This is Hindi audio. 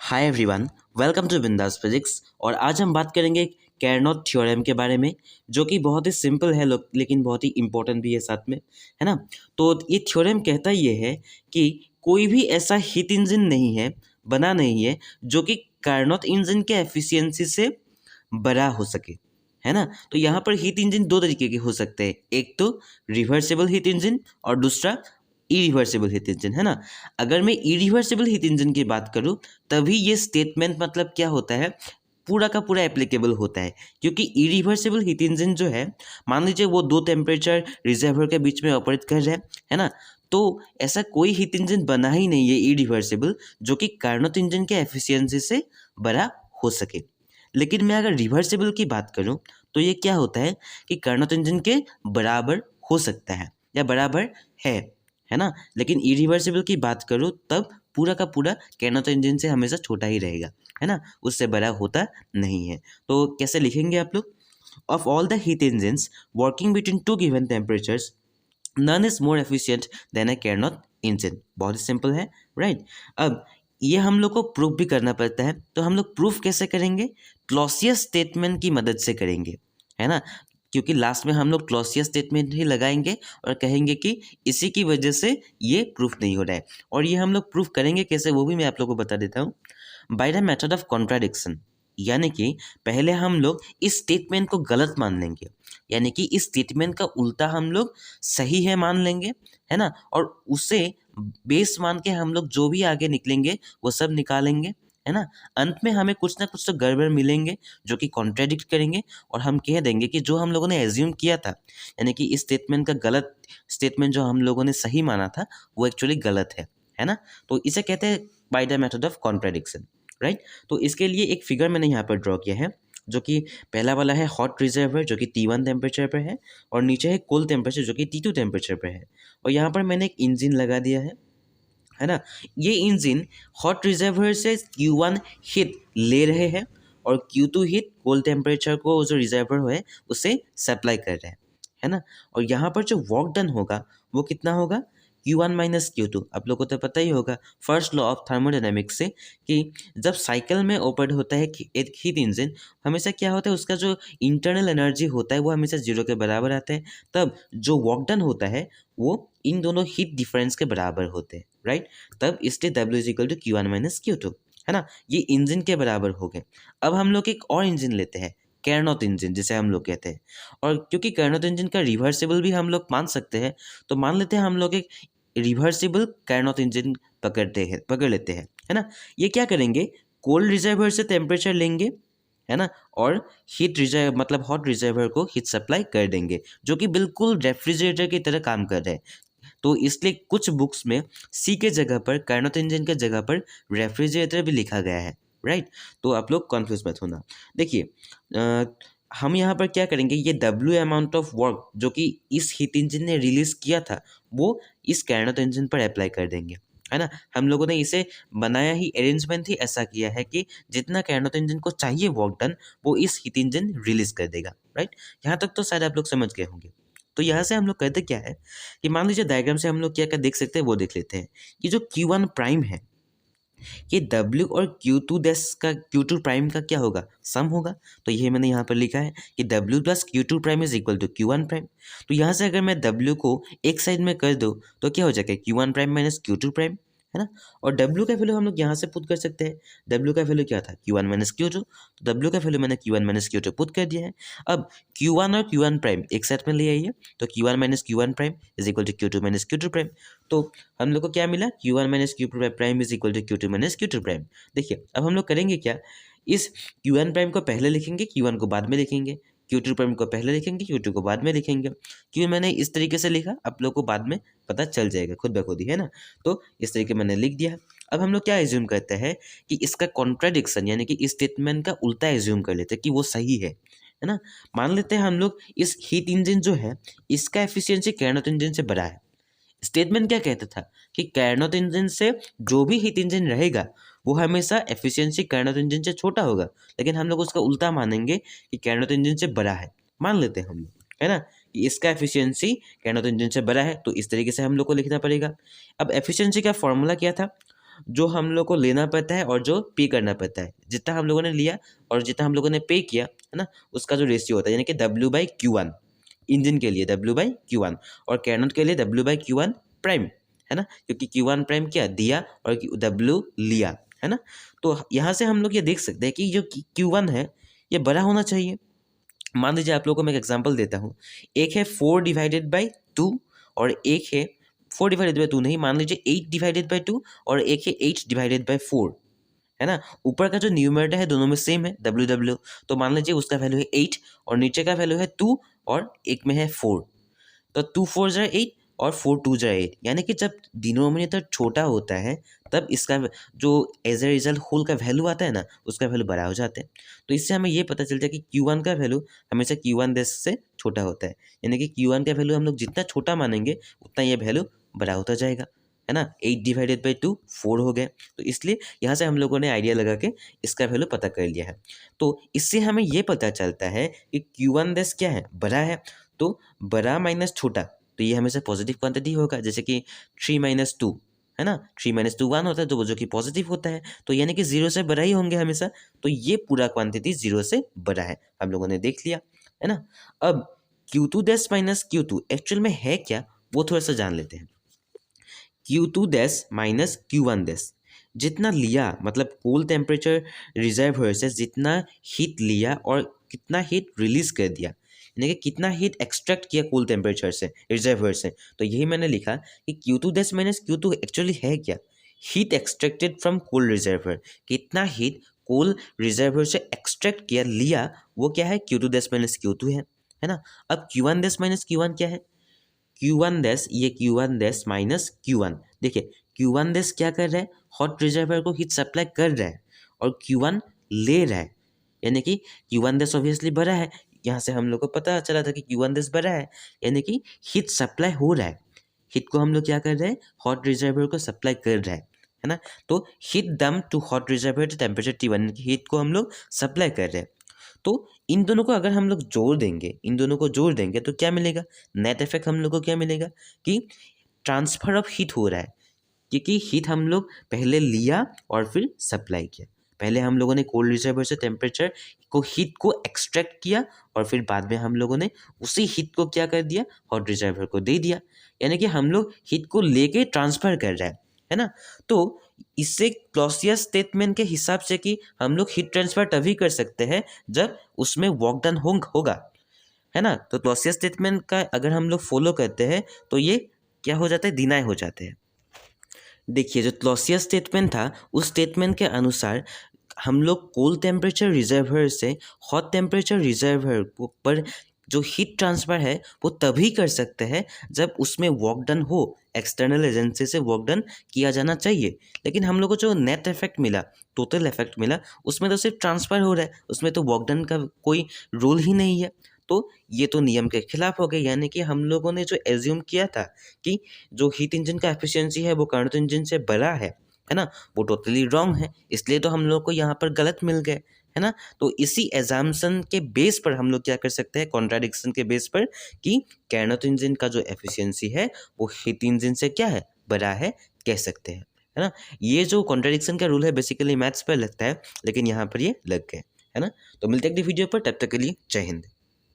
हाय एवरीवन, वेलकम टू बिंदास फिजिक्स। और आज हम बात करेंगे कैरनॉट थ्योरम के बारे में, जो कि बहुत ही सिंपल है लेकिन बहुत ही इम्पोर्टेंट भी है साथ में, है ना। तो ये थ्योरम कहता ये है कि कोई भी ऐसा हीट इंजन नहीं है, बना नहीं है, जो कि कार्नोट इंजन के एफिशिएंसी से बड़ा हो सके, है ना। तो यहाँ पर हीट इंजन दो तरीके के हो सकते हैं, एक तो रिवर्सिबल हीट इंजन और दूसरा इरिवर्सिबल हीट इंजन, है ना। अगर मैं इरिवर्सिबल हीट इंजन की बात करूँ तभी ये स्टेटमेंट मतलब क्या होता है, पूरा का पूरा एप्लीकेबल होता है। क्योंकि इरिवर्सिबल हीट इंजन जो है, मान लीजिए वो दो टेम्परेचर रिजर्वर के बीच में ऑपरेट कर रहे हैं, है ना। तो ऐसा कोई हीट इंजन बना ही नहीं है इरिवर्सिबल जो कि कार्नोट इंजन के एफिशिएंसी से बड़ा हो सके। लेकिन मैं अगर रिवर्सिबल की बात करूं तो ये क्या होता है कि कार्नोट इंजन के बराबर हो सकता है या बराबर है ना। लेकिन इरिवर्सिबल की बात करूं तब पूरा का पूरा कार्नोट इंजन से हमेशा छोटा ही रहेगा, है ना, उससे बड़ा होता नहीं है। तो कैसे लिखेंगे आप लोग? Of all the heat engines working between two given temperatures none is more efficient than a Carnot engine. बहुत ही सिंपल है, राइट। अब ये हम लोग को प्रूफ भी करना पड़ता है, तो हम लोग प्रूफ कैसे करेंगे? क्लॉसियस स्टेटमेंट की मदद से करेंगे, है ना। क्योंकि लास्ट में हम लोग क्लॉसियस स्टेटमेंट ही लगाएंगे और कहेंगे कि इसी की वजह से ये प्रूफ नहीं हो रहा है। और ये हम लोग प्रूफ करेंगे कैसे, वो भी मैं आप लोग को बता देता हूँ। By the method of contradiction, यानी कि पहले हम लोग इस स्टेटमेंट को गलत मान लेंगे, यानी कि इस स्टेटमेंट का उल्टा हम लोग सही है मान लेंगे, है ना। और उसे बेस मान के हम लोग जो भी आगे निकलेंगे वो सब निकालेंगे, है ना। अंत में हमें कुछ ना कुछ तो गड़बड़ मिलेंगे जो कि कॉन्ट्राडिक्ट करेंगे, और हम कह देंगे कि जो हम लोगों ने एज्यूम किया था, यानी कि इस स्टेटमेंट का गलत स्टेटमेंट जो हम लोगों ने सही माना था वो एक्चुअली गलत है ना। तो इसे कहते हैं by the method of contradiction, right. तो इसके लिए एक फिगर मैंने यहाँ पर ड्रॉ किया है, जो कि पहला वाला है हॉट रिजर्वर जो कि T1 टेम्परेचर पर है, और नीचे है कोल्ड टेम्परेचर जो कि T2 टेम्परेचर पर है। और यहाँ पर मैंने एक इंजन लगा दिया है ना। ये इंजन हॉट रिजर्वर से Q1 हीट ले रहे हैं और Q2 हीट कोल्ड टेम्परेचर को जो रिजर्वर है उसे सप्लाई कर रहे हैं, है ना। और यहाँ पर जो वर्क डन होगा वो कितना होगा? Q1 minus Q2। आप लोगों को तो पता ही होगा फर्स्ट लॉ ऑफ थर्मोडायनेमिक्स से कि जब साइकिल में ऑपरेट होता है एक हीट इंजन, हमेशा क्या होता है, उसका जो इंटरनल एनर्जी होता है वो हमेशा जीरो के बराबर आता है। तब जो वर्क डन होता है वो इन दोनों हीट डिफरेंस के बराबर होते हैं, राइट। तब इसलिए W is equal to Q1 minus Q2, है ना। ये इंजन के बराबर हो गए। अब हम लोग एक और इंजन लेते हैं, कैरनॉट इंजन जिसे हम लोग कहते हैं। और क्योंकि कैरनॉट इंजन का रिवर्सिबल भी हम लोग मान सकते हैं, तो मान लेते हैं हम लोग एक रिवर्सिबल कैरनॉट इंजन पकड़ लेते हैं, है ना। ये क्या करेंगे, कोल्ड रिजर्वर से टेम्परेचर लेंगे, है ना, और हीट रिजर्व मतलब हॉट रिजर्वर को हीट सप्लाई कर देंगे, जो कि बिल्कुल रेफ्रिजरेटर की तरह काम कर रहे हैं। तो इसलिए कुछ बुक्स में सी के जगह पर, कार्नोट इंजन के जगह पर रेफ्रिजरेटर भी लिखा गया है, राइट। तो आप लोग कन्फ्यूज मत होना। देखिए हम यहाँ पर क्या करेंगे, ये W अमाउंट ऑफ वर्क जो कि इस हीट इंजन ने रिलीज किया था वो इस कार्नोट इंजन पर अप्लाई कर देंगे, है ना। हम लोगों ने इसे बनाया ही, अरेंजमेंट ही ऐसा किया है कि जितना कार्नोट इंजन को चाहिए वर्क डन वो इस हीट इंजन रिलीज कर देगा, राइट। यहाँ तक तो शायद आप लोग समझ गए होंगे। तो यहाँ से हम लोग कहते क्या है कि मान लीजिए डायग्राम से हम लोग क्या क्या देख सकते हैं वो देख लेते हैं कि जो Q1 प्राइम है ये W और Q2 प्राइम का क्या होगा, सम होगा। तो ये मैंने यहाँ पर लिखा है कि W plus Q2 prime is equal to Q1 prime. तो यहाँ से अगर मैं W को एक साइड में कर दूँ तो क्या हो जाएगा, Q1 prime minus Q2 prime, है ना। और W का वैल्यू हम लोग यहाँ से पुट कर सकते हैं। W का वैल्यू क्या था, Q1 माइनस Q2। तो W का वैल्यू मैंने Q1 माइनस Q2 पुट कर दिया है। अब Q1 और Q1 प्राइम एक साथ में ले आइए, तो Q1 minus Q1 prime is equal to Q2 minus Q2 prime. तो हम लोग को क्या मिला, Q1 minus Q2 prime is equal to Q2 minus Q2 prime. देखिए अब हम लोग करेंगे क्या, इस Q1 प्राइम को पहले लिखेंगे, Q1 को बाद में लिखेंगे, Q2 प्राइम को पहले लिखेंगे, Q2 को बाद में लिखेंगे। क्यों मैंने इस तरीके से लिखा आप लोग को बाद में पता चल जाएगा खुद ब खुद ही, है ना। तो इस तरीके मैंने लिख दिया। अब हम लोग क्या एज्यूम करते हैं कि इसका कॉन्ट्राडिक्शन यानी कि इस स्टेटमेंट का उल्टा एज्यूम कर लेते हैं कि वो सही है ना। मान लेते हैं हम लोग इस हीट इंजन जो है इसका एफिशिएंसी कार्नोट इंजन से बड़ा है। स्टेटमेंट क्या कहता था कि कार्नोट इंजन से जो भी हीट इंजन रहेगा वो हमेशा एफिशिएंसी कार्नोट इंजन से छोटा होगा, लेकिन हम लोग उसका उल्टा मानेंगे कि कार्नोट इंजन से बड़ा है। मान लेते हैं हम लोग, है ना, कि इसका एफिशिएंसी कार्नोट इंजन से बड़ा है, तो इस तरीके से हम लोग को लिखना पड़ेगा। अब एफिशिएंसी का फॉर्मूला क्या था, जो हम लोग को लेना पड़ता है और जो पे करना पड़ता है, जितना हम लोगों ने लिया और जितना हम लोगों ने पे किया, है ना, उसका जो रेशियो होता है, यानी कि W/Q1 इंजन के लिए W/Q1 और कैरनोट के लिए W/Q1 प्राइम, है ना, क्योंकि Q1 प्राइम क्या दिया और W लिया, है ना। तो यहाँ से हम लोग ये देख सकते हैं कि जो Q1 है ये बड़ा होना चाहिए। मान लीजिए आप लोगों को मैं एक एग्जांपल देता हूँ, एक है 4/2 और एक है 4/2 नहीं, मान लीजिए 8/2 और एक है 8/4, है ना। ऊपर का जो न्यूमरेटर है दोनों में सेम है W, तो मान लीजिए उसका वैल्यू है 8 और नीचे का वैल्यू है 2 और एक में है 4, तो 2 4 ज़ा 8 और 4 2 ज़ा 8, यानी कि जब डिनोमिनेटर छोटा होता है तब इसका जो एज ए रिजल्ट होल का वैल्यू आता है ना, उसका वैल्यू बड़ा हो जाता है। तो इससे हमें ये पता चलता है कि Q1 का वैल्यू हमेशा Q1 से छोटा होता है, यानी कि Q1 का वैल्यू हम लोग जितना छोटा मानेंगे उतना ये वैल्यू बड़ा होता जाएगा, है ना। 8/2 4 हो गए, तो इसलिए यहाँ से हम लोगों ने आइडिया लगा के इसका वैल्यू पता कर लिया है। तो इससे हमें ये पता चलता है कि Q1 क्या है, बड़ा है, तो बड़ा माइनस छोटा, तो ये हमेशा पॉजिटिव क्वांटिटी होगा, जैसे कि 3 - 2, है ना, 3 - 2 1 होता है, तो वो जो कि पॉजिटिव होता है, तो यानी कि 0 से बड़ा ही होंगे हमेशा, तो ये पूरा क्वांटिटी 0 से बड़ा है, हम लोगों ने देख लिया, है ना। अब Q2 माइनस Q2 एक्चुअल में है क्या, वो थोड़ा सा जान लेते हैं। Q2 माइनस Q1, जितना लिया, मतलब कूल टेम्परेचर रिजर्वर से जितना हीट लिया और कितना हीट रिलीज कर दिया, यानी कि कितना हीट एक्सट्रैक्ट किया कूल टेम्परेचर से रिजर्वर से, तो यही मैंने लिखा कि Q2 माइनस Q2 एक्चुअली है क्या, heat extracted from cool reservoir, कितना हीट कूल रिजर्वर से एक्सट्रैक्ट किया लिया, वो क्या है, Q2 माइनस Q2 है ना। अब Q1 माइनस Q1 क्या है, Q1 ये Q1 माइनस Q1, देखिए Q1 क्या कर रहा है, हॉट रिजर्वर को हीट सप्लाई कर रहा है और Q1 ले रहा है, यानी कि Q1 ऑब्वियसली बड़ा है, यहाँ से हम लोग को पता चला था कि Q1 बड़ा है, यानी कि हीट सप्लाई हो रहा है, हीट को हम लोग क्या कर रहे हैं, हॉट रिजर्वर को सप्लाई कर रहा है ना। तो heat dump to hot reservoir to temperature T1, heat को हम लोग सप्लाई कर रहे हैं। तो इन दोनों को अगर हम लोग जोड़ देंगे, इन दोनों को जोड़ देंगे तो क्या मिलेगा, नेट इफेक्ट हम लोग को क्या मिलेगा कि ट्रांसफर ऑफ हीट हो रहा है, क्योंकि हीट हम लोग पहले लिया और फिर सप्लाई किया, पहले हम लोगों ने कोल्ड रिजर्वर से टेम्परेचर को हीट को एक्सट्रैक्ट किया और फिर बाद में हम लोगों ने उसी हीट को क्या कर दिया, हॉट रिजर्वर को दे दिया, यानी कि हम लोग हीट को लेके ट्रांसफर कर रहे हैं, है ना। तो इससे क्लॉसियस स्टेटमेंट के हिसाब से कि हम लोग हीट ट्रांसफर तभी कर सकते हैं जब उसमें वर्क डन होगा, है ना। तो क्लॉसियस स्टेटमेंट का अगर हम लोग फॉलो करते हैं तो ये क्या हो जाता है, डिनाई हो जाते हैं। देखिए जो क्लॉसियस स्टेटमेंट था, उस स्टेटमेंट के अनुसार हम लोग कोल्ड टेम्परेचर रिजर्वर से हॉट टेम्परेचर रिजर्वर पर जो हीट ट्रांसफ़र है वो तभी कर सकते हैं जब उसमें वर्क डन हो, एक्सटर्नल एजेंसी से वर्क डन किया जाना चाहिए। लेकिन हम लोग को जो नेट इफेक्ट मिला, टोटल इफेक्ट मिला, उसमें तो सिर्फ ट्रांसफ़र हो रहा है, उसमें तो वर्क डन का कोई रोल ही नहीं है। तो ये तो नियम के खिलाफ हो गए, यानी कि हम लोगों ने जो एज्यूम किया था कि जो हीट इंजन का एफिशिएंसी है वो कार्नोट इंजन से बड़ा है ना, वो टोटली रॉन्ग है, इसलिए तो हम लोग को यहाँ पर गलत मिल गए, है ना। तो इसी एजाम्पशन के बेस पर हम लोग क्या कर सकते हैं, कॉन्ट्राडिक्शन के बेस पर, कि कार्नोट इंजन का जो एफिशिएंसी है वो हीट इंजन से क्या है, बड़ा है, कह सकते हैं, है ना। ये जो कॉन्ट्राडिक्शन का रूल है बेसिकली मैथ्स पर लगता है, लेकिन यहाँ पर ये लग गए, है ना। तो मिलते हैं अगली वीडियो पर, तब तक के लिए जय हिंद।